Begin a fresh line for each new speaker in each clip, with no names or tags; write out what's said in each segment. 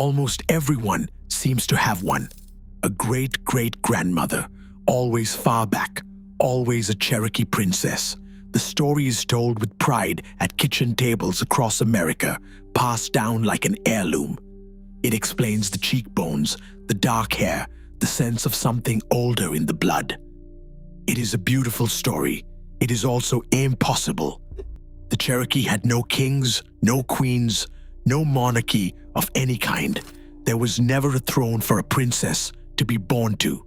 Almost everyone seems to have one. A great-great-grandmother, always far back, always a Cherokee princess. The story is told with pride at kitchen tables across America, passed down like an heirloom. It explains the cheekbones, the dark hair, the sense of something older in the blood. It is a beautiful story. It is also impossible. The Cherokee had no kings, no queens, no monarchy of any kind. There was never a throne for a princess to be born to.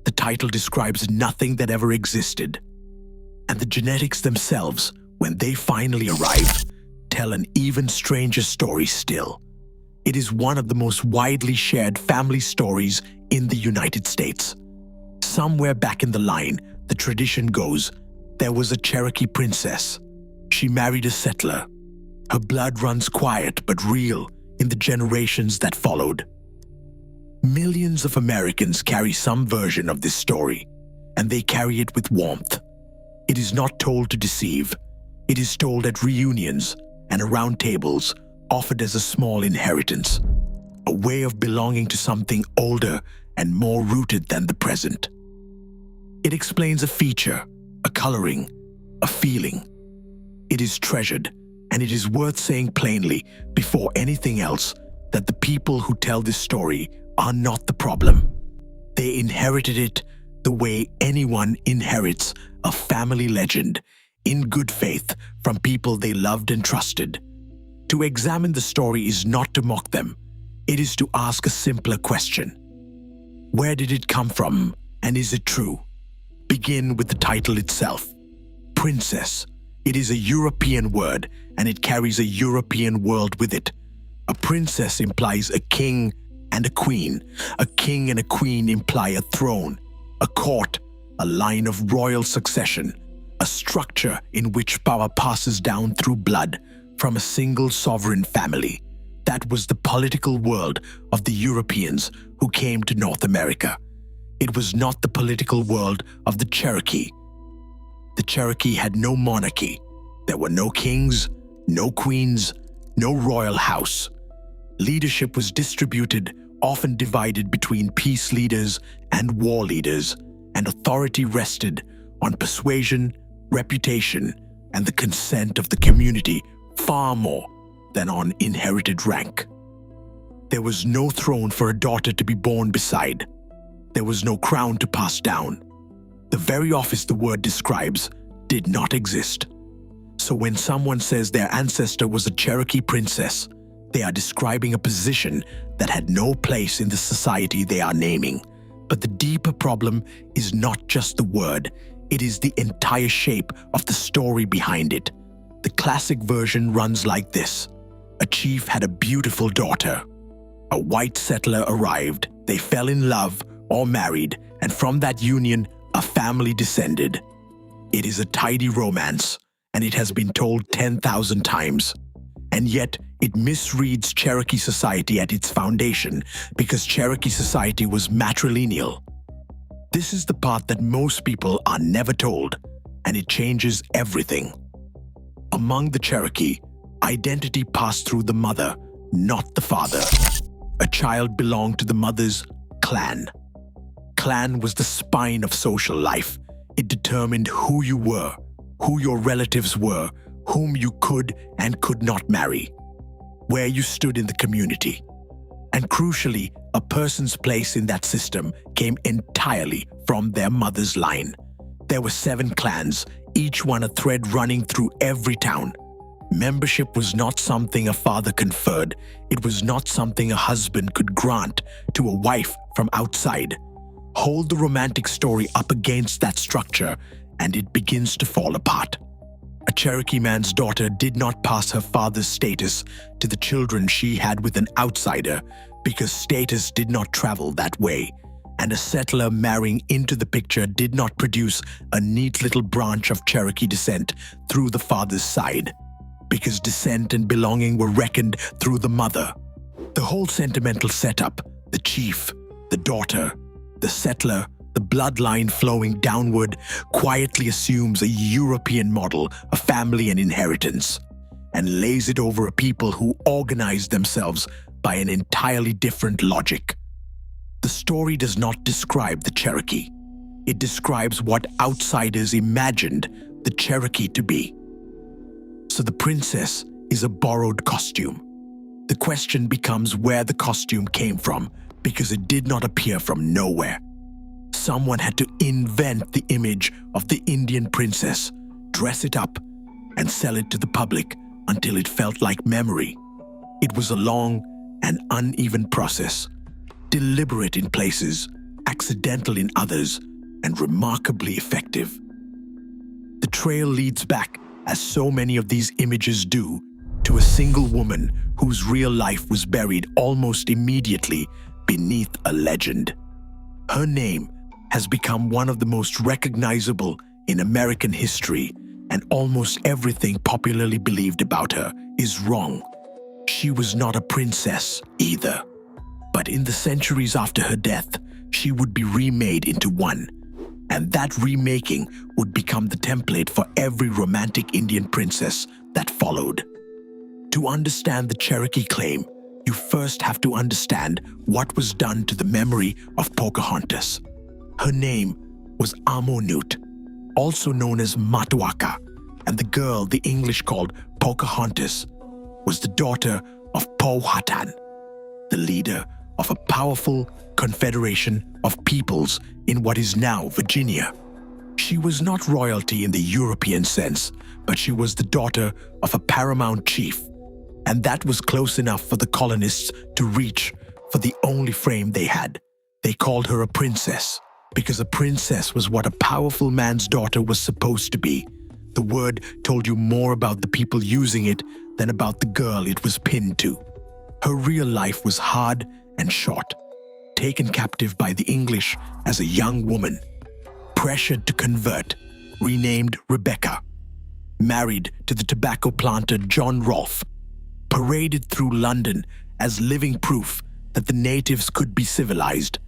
The title describes nothing that ever existed. And the genetics themselves, when they finally arrive, tell an even stranger story still. It is one of the most widely shared family stories in the United States. Somewhere back in the line, the tradition goes, there was a Cherokee princess. She married a settler. Her blood runs quiet but real in the generations that followed. Millions of Americans carry some version of this story, and they carry it with warmth. It is not told to deceive. It is told at reunions and around tables, offered as a small inheritance, a way of belonging to something older and more rooted than the present. It explains a feature, a coloring, a feeling. It is treasured, and it is worth saying plainly, before anything else, that the people who tell this story are not the problem. They inherited it the way anyone inherits a family legend, in good faith from people they loved and trusted. To examine the story is not to mock them. It is to ask a simpler question. Where did it come from, and is it true? Begin with the title itself. Princess. It is a European word, and it carries a European world with it. A princess implies a king and a queen. A king and a queen imply a throne, a court, a line of royal succession, a structure in which power passes down through blood from a single sovereign family. That was the political world of the Europeans who came to North America. It was not the political world of the Cherokee. The Cherokee had no monarchy. There were no kings, no queens, no royal house. Leadership was distributed, often divided between peace leaders and war leaders, and authority rested on persuasion, reputation, and the consent of the community far more than on inherited rank. There was no throne for a daughter to be born beside. There was no crown to pass down. The very office the word describes did not exist. So when someone says their ancestor was a Cherokee princess, they are describing a position that had no place in the society they are naming. But the deeper problem is not just the word, it is the entire shape of the story behind it. The classic version runs like this. A chief had a beautiful daughter. A white settler arrived, they fell in love or married, and from that union, a family descended. It is a tidy romance, and it has been told 10,000 times. And yet, it misreads Cherokee society at its foundation because Cherokee society was matrilineal. This is the part that most people are never told, and it changes everything. Among the Cherokee, identity passed through the mother, not the father. A child belonged to the mother's clan. Clan was the spine of social life. It determined who you were, who your relatives were, whom you could and could not marry, where you stood in the community. And crucially, a person's place in that system came entirely from their mother's line. There were 7 clans, each one a thread running through every town. Membership was not something a father conferred. It was not something a husband could grant to a wife from outside. Hold the romantic story up against that structure, and it begins to fall apart. A Cherokee man's daughter did not pass her father's status to the children she had with an outsider because status did not travel that way, and a settler marrying into the picture did not produce a neat little branch of Cherokee descent through the father's side, because descent and belonging were reckoned through the mother. The whole sentimental setup, the chief, the daughter, the settler, the bloodline flowing downward, quietly assumes a European model of family and inheritance, and lays it over a people who organize themselves by an entirely different logic. The story does not describe the Cherokee. It describes what outsiders imagined the Cherokee to be. So the princess is a borrowed costume. The question becomes where the costume came from, because it did not appear from nowhere. Someone had to invent the image of the Indian princess, dress it up, and sell it to the public until it felt like memory. It was a long and uneven process, deliberate in places, accidental in others, and remarkably effective. The trail leads back, as so many of these images do, to a single woman whose real life was buried almost immediately beneath a legend. Her name has become one of the most recognizable in American history, and almost everything popularly believed about her is wrong. She was not a princess either. But in the centuries after her death, she would be remade into one, and that remaking would become the template for every romantic Indian princess that followed. To understand the Cherokee claim, you first have to understand what was done to the memory of Pocahontas. Her name was Amonute, also known as Matuaka, and the girl the English called Pocahontas was the daughter of Powhatan, the leader of a powerful confederation of peoples in what is now Virginia. She was not royalty in the European sense, but she was the daughter of a paramount chief, and that was close enough for the colonists to reach for the only frame they had. They called her a princess, because a princess was what a powerful man's daughter was supposed to be. The word told you more about the people using it than about the girl it was pinned to. Her real life was hard and short. Taken captive by the English as a young woman, pressured to convert, renamed Rebecca, married to the tobacco planter John Rolfe, paraded through London as living proof that the natives could be civilized.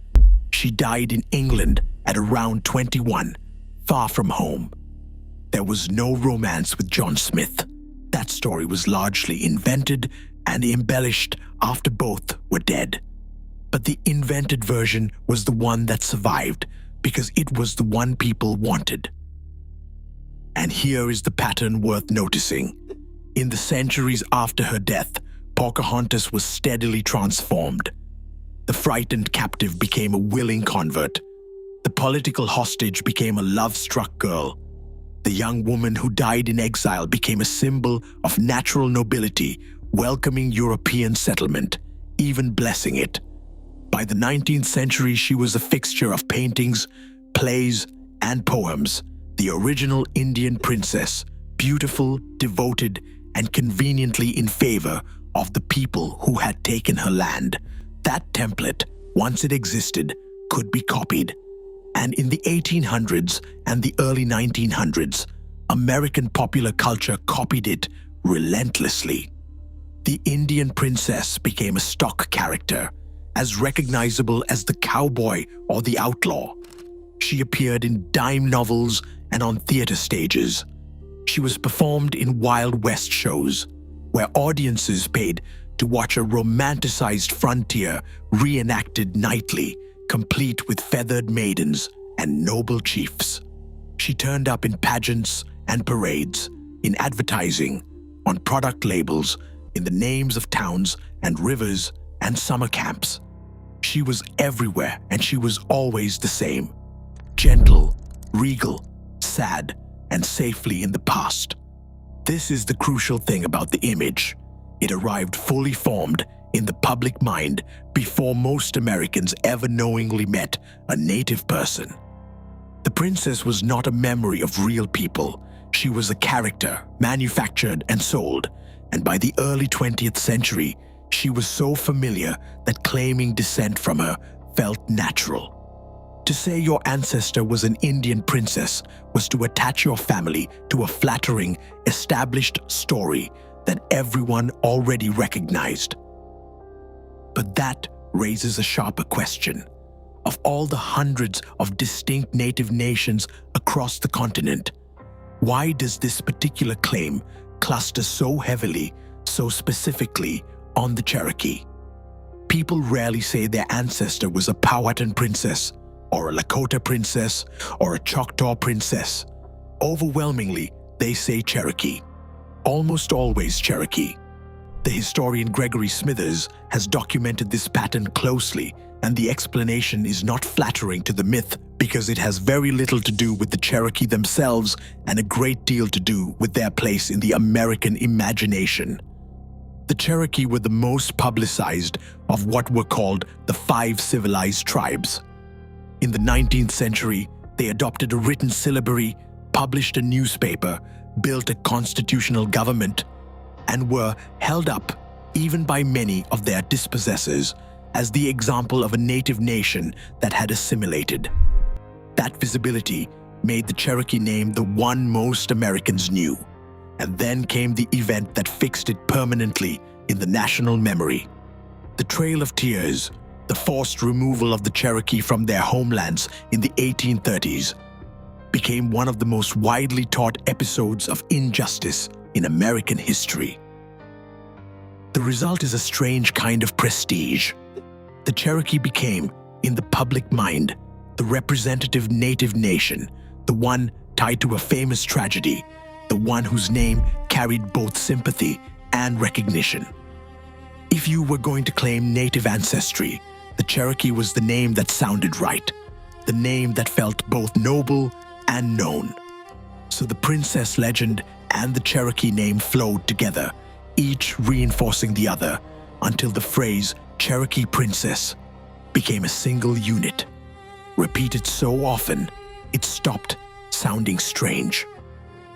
She died in England at around 21, far from home. There was no romance with John Smith. That story was largely invented and embellished after both were dead. But the invented version was the one that survived because it was the one people wanted. And here is the pattern worth noticing. In the centuries after her death, Pocahontas was steadily transformed. The frightened captive became a willing convert. The political hostage became a love-struck girl. The young woman who died in exile became a symbol of natural nobility, welcoming European settlement, even blessing it. By the 19th century, she was a fixture of paintings, plays, and poems, the original Indian princess, beautiful, devoted, and conveniently in favor of the people who had taken her land. That template, once it existed, could be copied. And in the 1800s and the early 1900s, American popular culture copied it relentlessly. The Indian princess became a stock character, as recognizable as the cowboy or the outlaw. She appeared in dime novels and on theater stages. She was performed in Wild West shows, where audiences paid to watch a romanticized frontier reenacted nightly, complete with feathered maidens and noble chiefs. She turned up in pageants and parades, in advertising, on product labels, in the names of towns and rivers and summer camps. She was everywhere, and she was always the same. Gentle, regal, sad, and safely in the past. This is the crucial thing about the image. It arrived fully formed in the public mind before most Americans ever knowingly met a native person. The princess was not a memory of real people. She was a character, manufactured and sold, and by the early 20th century, she was so familiar that claiming descent from her felt natural. To say your ancestor was an Indian princess was to attach your family to a flattering, established story that everyone already recognized. But that raises a sharper question. Of all the hundreds of distinct native nations across the continent, why does this particular claim cluster so heavily, so specifically on the Cherokee? People rarely say their ancestor was a Powhatan princess, or a Lakota princess, or a Choctaw princess. Overwhelmingly, they say Cherokee. Almost always Cherokee. The historian Gregory Smithers has documented this pattern closely, and the explanation is not flattering to the myth because it has very little to do with the Cherokee themselves and a great deal to do with their place in the American imagination. The Cherokee were the most publicized of what were called the 5 civilized tribes. In the 19th century, they adopted a written syllabary, published a newspaper, built a constitutional government, and were held up, even by many of their dispossessors, as the example of a native nation that had assimilated. That visibility made the Cherokee name the one most Americans knew. And then came the event that fixed it permanently in the national memory. The Trail of Tears, the forced removal of the Cherokee from their homelands in the 1830s, became one of the most widely taught episodes of injustice in American history. The result is a strange kind of prestige. The Cherokee became, in the public mind, the representative native nation, the one tied to a famous tragedy, the one whose name carried both sympathy and recognition. If you were going to claim native ancestry, the Cherokee was the name that sounded right, the name that felt both noble and known. So the princess legend and the Cherokee name flowed together, each reinforcing the other, until the phrase Cherokee princess became a single unit. Repeated so often, it stopped sounding strange.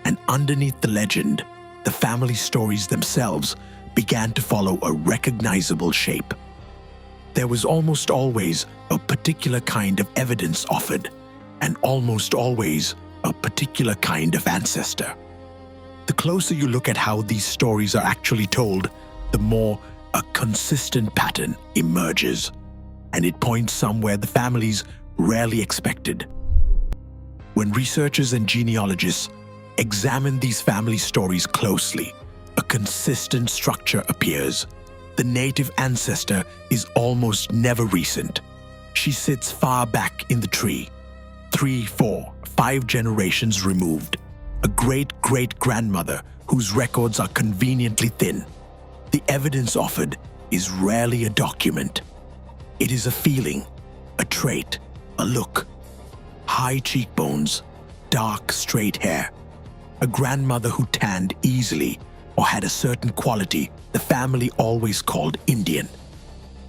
And underneath the legend, the family stories themselves began to follow a recognizable shape. There was almost always a particular kind of evidence offered, and almost always a particular kind of ancestor. The closer you look at how these stories are actually told, the more a consistent pattern emerges, and it points somewhere the families rarely expected. When researchers and genealogists examine these family stories closely, a consistent structure appears. The native ancestor is almost never recent. She sits far back in the tree, 3, 4, 5 generations removed. A great-great-grandmother whose records are conveniently thin. The evidence offered is rarely a document. It is a feeling, a trait, a look. High cheekbones, dark, straight hair. A grandmother who tanned easily or had a certain quality the family always called Indian.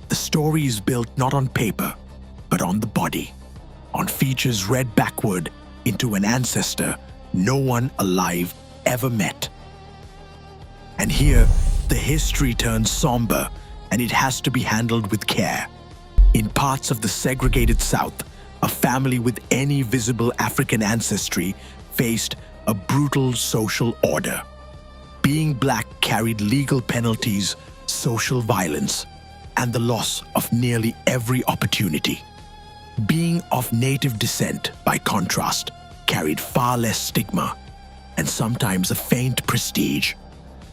The story is built not on paper, but on the body, on features read backward into an ancestor no one alive ever met. And here, the history turns somber, and it has to be handled with care. In parts of the segregated South, a family with any visible African ancestry faced a brutal social order. Being black carried legal penalties, social violence, and the loss of nearly every opportunity. Being of native descent, by contrast, carried far less stigma and sometimes a faint prestige.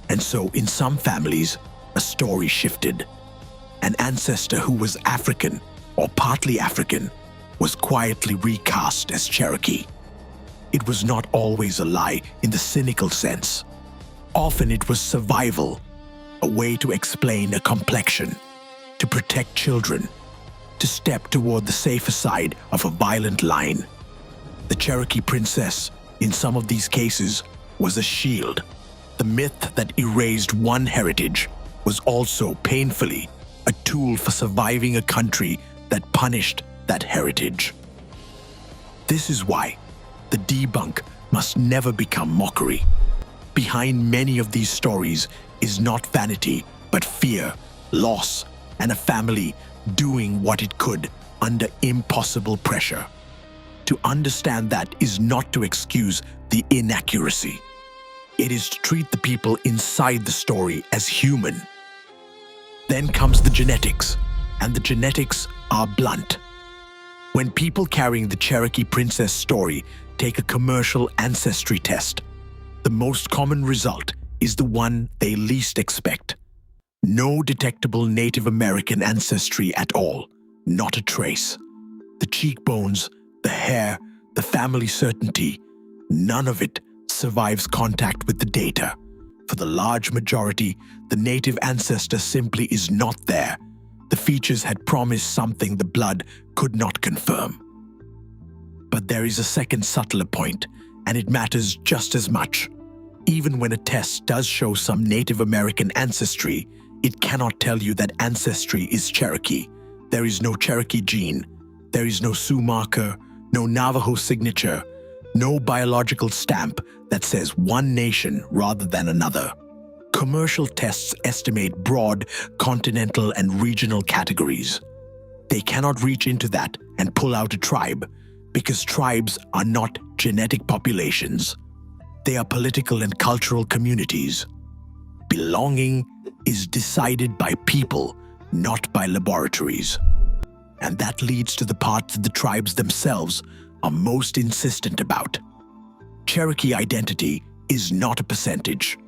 And so, in some families, a story shifted. An ancestor who was African or partly African was quietly recast as Cherokee. It was not always a lie in the cynical sense. Often it was survival, a way to explain a complexion, to protect children, to step toward the safer side of a violent line. The Cherokee princess, in some of these cases, was a shield. The myth that erased one heritage was also painfully a tool for surviving a country that punished that heritage. This is why the debunk must never become mockery. Behind many of these stories is not vanity, but fear, loss, and a family doing what it could under impossible pressure. To understand that is not to excuse the inaccuracy. It is to treat the people inside the story as human. Then comes the genetics, and the genetics are blunt. When people carrying the Cherokee princess story take a commercial ancestry test, the most common result is the one they least expect. No detectable Native American ancestry at all, not a trace. The cheekbones, the hair, the family certainty, none of it survives contact with the data. For the large majority, the native ancestor simply is not there. The features had promised something the blood could not confirm. But there is a second subtler point, and it matters just as much. Even when a test does show some Native American ancestry, it cannot tell you that ancestry is Cherokee. There is no Cherokee gene. There is no Sioux marker, no Navajo signature, no biological stamp that says one nation rather than another. Commercial tests estimate broad, continental, and regional categories. They cannot reach into that and pull out a tribe, because tribes are not genetic populations. They are political and cultural communities. Belonging is decided by people, not by laboratories. And that leads to the part that the tribes themselves are most insistent about. Cherokee identity is not a percentage.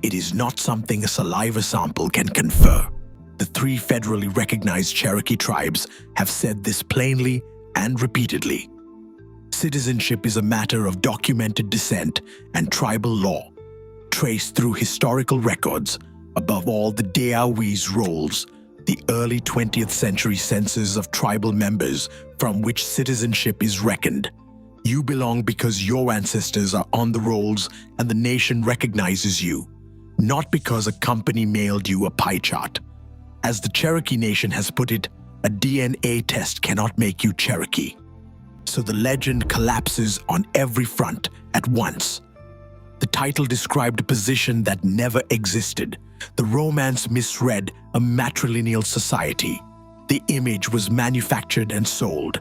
It is not something a saliva sample can confer. The 3 federally recognized Cherokee tribes have said this plainly and repeatedly. Citizenship is a matter of documented descent and tribal law, traced through historical records, above all the Deawi's rolls, the early 20th century census of tribal members from which citizenship is reckoned. You belong because your ancestors are on the rolls and the nation recognizes you, not because a company mailed you a pie chart. As the Cherokee Nation has put it, a DNA test cannot make you Cherokee. So the legend collapses on every front at once. The title described a position that never existed. The romance misread a matrilineal society. The image was manufactured and sold.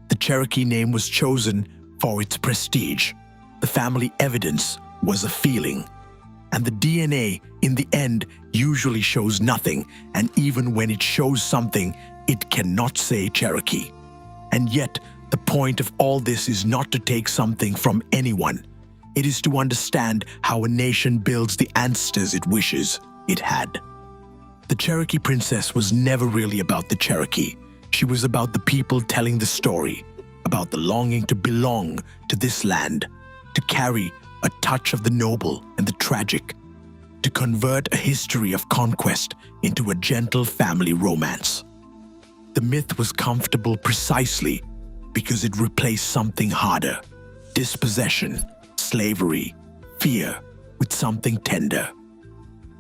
The Cherokee name was chosen for its prestige. The family evidence was a feeling. And the DNA, in the end, usually shows nothing, and even when it shows something, it cannot say Cherokee. And yet, the point of all this is not to take something from anyone. It is to understand how a nation builds the ancestors it wishes it had. The Cherokee princess was never really about the Cherokee. She was about the people telling the story, about the longing to belong to this land, to carry a touch of the noble and the tragic, to convert a history of conquest into a gentle family romance. The myth was comfortable precisely because it replaced something harder: dispossession, slavery, fear, with something tender.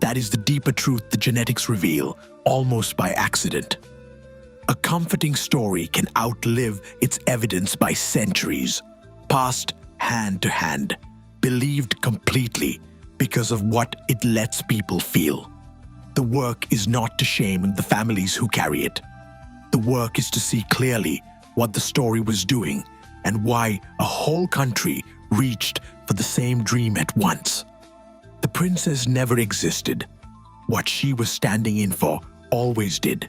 That is the deeper truth the genetics reveal, almost by accident. A comforting story can outlive its evidence by centuries, passed hand to hand, believed completely because of what it lets people feel. The work is not to shame the families who carry it. The work is to see clearly what the story was doing and why a whole country reached for the same dream at once. The princess never existed. What she was standing in for always did.